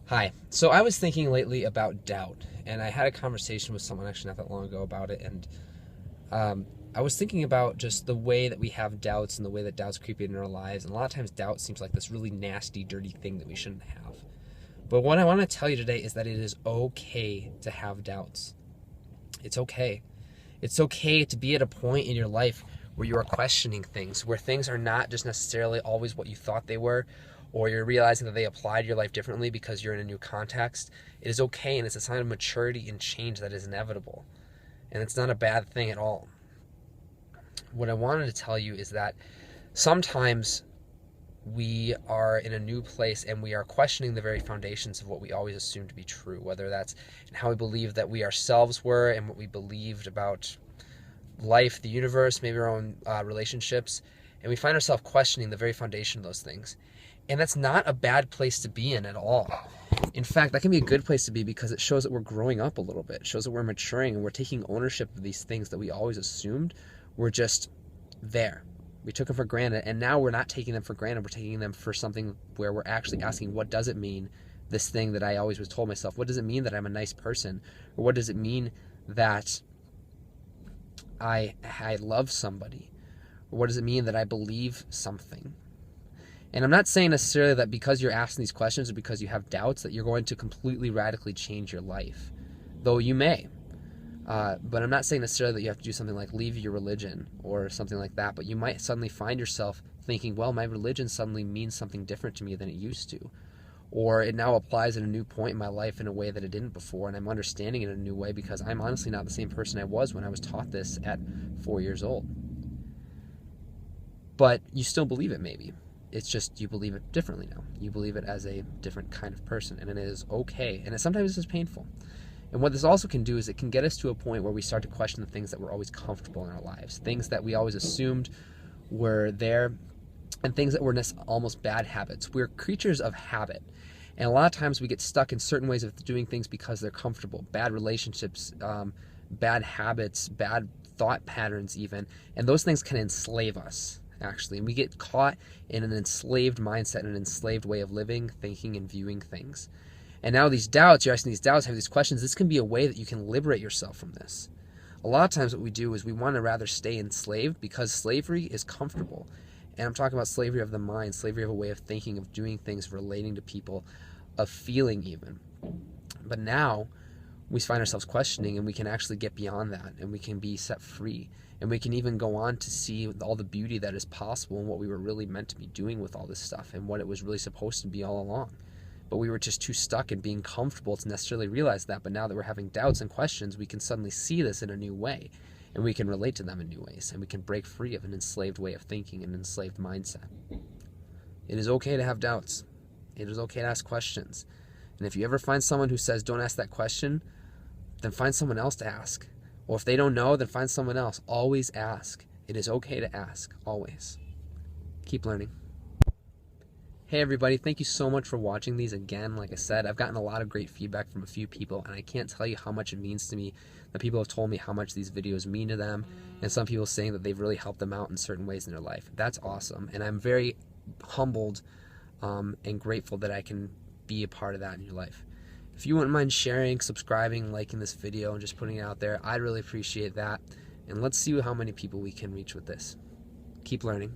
Hi. So I was thinking lately about doubt, and I had a conversation with someone actually not that long ago about it, and I was thinking about just the way that we have doubts and the way that doubts creep into our lives, and a lot of times doubt seems like this really nasty, dirty thing that we shouldn't have. But what I want to tell you today is that it is okay to have doubts. It's okay. It's okay to be at a point in your life where you are questioning things, where things are not just necessarily always what you thought they were, or you're realizing that they applied to your life differently because you're in a new context. It is okay, and it's a sign of maturity and change that is inevitable. And it's not a bad thing at all. What I wanted to tell you is that sometimes we are in a new place and we are questioning the very foundations of what we always assumed to be true, whether that's in how we believe that we ourselves were and what we believed about life, the universe, maybe our own relationships, and we find ourselves questioning the very foundation of those things. And that's not a bad place to be in at all. In fact, that can be a good place to be because it shows that we're growing up a little bit. It shows that we're maturing and we're taking ownership of these things that we always assumed were just there. We took them for granted, and now we're not taking them for granted. We're taking them for something where we're actually asking, what does it mean, this thing that I always was told myself? What does it mean that I'm a nice person? Or what does it mean that I love somebody? Or what does it mean that I believe something? And I'm not saying necessarily that because you're asking these questions or because you have doubts that you're going to completely radically change your life, though you may. But I'm not saying necessarily that you have to do something like leave your religion or something like that, but you might suddenly find yourself thinking, well, my religion suddenly means something different to me than it used to. Or it now applies at a new point in my life in a way that it didn't before, and I'm understanding it in a new way because I'm honestly not the same person I was when I was taught this at 4 years old. But you still believe it, maybe. It's just you believe it differently now. You believe it as a different kind of person, and it is okay. And sometimes it's painful. And what this also can do is it can get us to a point where we start to question the things that were always comfortable in our lives, things that we always assumed were there, and things that were almost bad habits. We're creatures of habit. And a lot of times we get stuck in certain ways of doing things because they're comfortable. Bad relationships, bad habits, bad thought patterns even. And those things can enslave us, actually. And we get caught in an enslaved mindset, an enslaved way of living, thinking, and viewing things. And now these doubts, you're asking these doubts, have these questions, this can be a way that you can liberate yourself from this. A lot of times what we do is we want to rather stay enslaved because slavery is comfortable. And I'm talking about slavery of the mind, slavery of a way of thinking, of doing things, of relating to people, of feeling even. But now we find ourselves questioning, and we can actually get beyond that, and we can be set free. And we can even go on to see all the beauty that is possible and what we were really meant to be doing with all this stuff and what it was really supposed to be all along. But we were just too stuck in being comfortable to necessarily realize that. But now that we're having doubts and questions, we can suddenly see this in a new way, and we can relate to them in new ways, and we can break free of an enslaved way of thinking, an enslaved mindset. It is okay to have doubts. It is okay to ask questions. And if you ever find someone who says, don't ask that question, then find someone else to ask. Or if they don't know, then find someone else. Always ask. It is okay to ask, always. Keep learning. Hey everybody, thank you so much for watching these again. Like I said, I've gotten a lot of great feedback from a few people, and I can't tell you how much it means to me that people have told me how much these videos mean to them, and some people saying that they've really helped them out in certain ways in their life. That's awesome, and I'm very humbled and grateful that I can be a part of that in your life. If you wouldn't mind sharing, subscribing, liking this video, and just putting it out there, I'd really appreciate that. And let's see how many people we can reach with this. Keep learning.